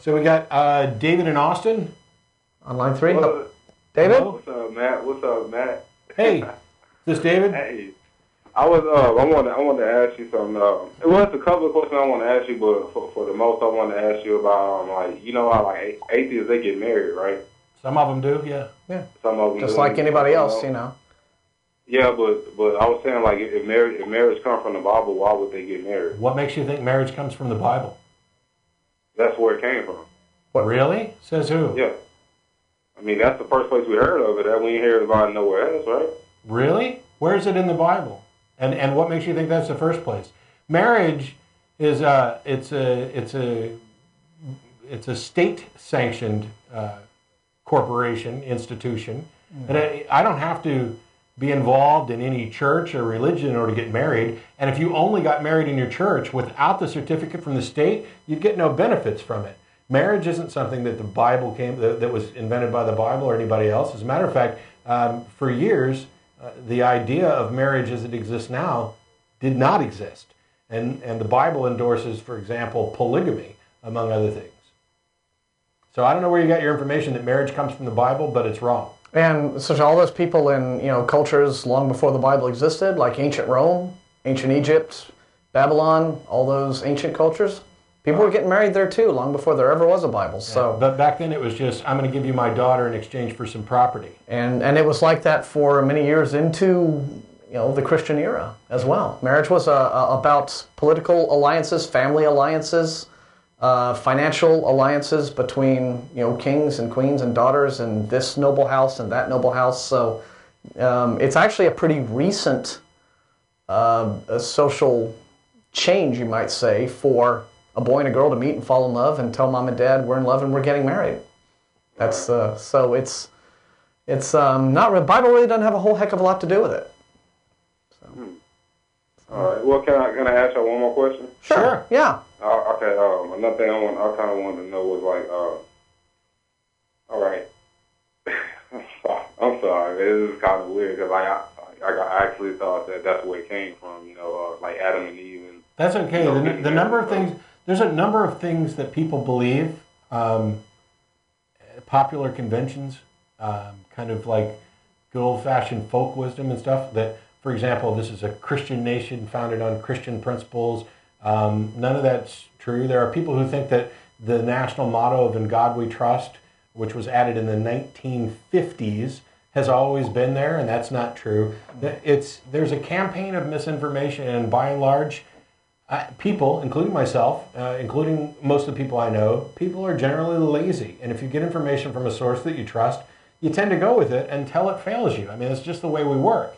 So we got David in Austin. On line 3. David? Hello? What's up, Matt? What's up, Matt? Hey, is this David? Hey. I wanted to ask you something. It was a couple of questions I want to ask you, but for the most, I want to ask you about, like, you know how, like, atheists, they get married, right? Some of them do, yeah. Yeah. Some of them Just do. like anybody else, you know. Yeah, but I was saying, like, if marriage comes from the Bible, why would they get married? What makes you think marriage comes from the Bible? That's where it came from. What, really? Says who? Yeah. I mean, that's the first place we heard of it. We ain't heard about it nowhere else, right? Really? Where is it in the Bible? And what makes you think that's the first place? Marriage is it's a state-sanctioned corporation, institution. Mm-hmm. And I don't have to be involved in any church or religion in order to get married. And if you only got married in your church without the certificate from the state, you'd get no benefits from it. Marriage isn't something that the Bible that was invented by the Bible or anybody else. As a matter of fact, for years, the idea of marriage as it exists now did not exist. And the Bible endorses, for example, polygamy, among other things. So I don't know where you got your information that marriage comes from the Bible, but it's wrong. And so all those people in, you know, cultures long before the Bible existed, like ancient Rome, ancient Egypt, Babylon, all those ancient cultures, people were getting married there too, long before there ever was a Bible. So, yeah, but back then it was just, I'm going to give you my daughter in exchange for some property. And it was like that for many years into, you know, the Christian era as well. Marriage was about political alliances, family alliances, financial alliances between, you know, kings and queens and daughters and this noble house and that noble house. So it's actually a pretty recent social change, you might say, for a boy and a girl to meet and fall in love and tell mom and dad we're in love and we're getting married. That's so it's not. The Bible really doesn't have a whole heck of a lot to do with it. So. All right. Well, can I ask you one more question? Sure. Yeah. Okay. Another thing I kind of wanted to know was like, all right. I'm sorry. This is kind of weird because I actually thought that's where it came from. You know, like Adam and Eve. And, that's okay. You know, the number of things. There's a number of things that people believe. Popular conventions, kind of like good old-fashioned folk wisdom and stuff. That, for example, this is a Christian nation founded on Christian principles. None of that's true. There are people who think that the national motto of "In God We Trust," which was added in the 1950s, has always been there, and that's not true. There's a campaign of misinformation, and by and large, people, including myself, including most of the people I know, people are generally lazy. And if you get information from a source that you trust, you tend to go with it until it fails you. I mean, it's just the way we work.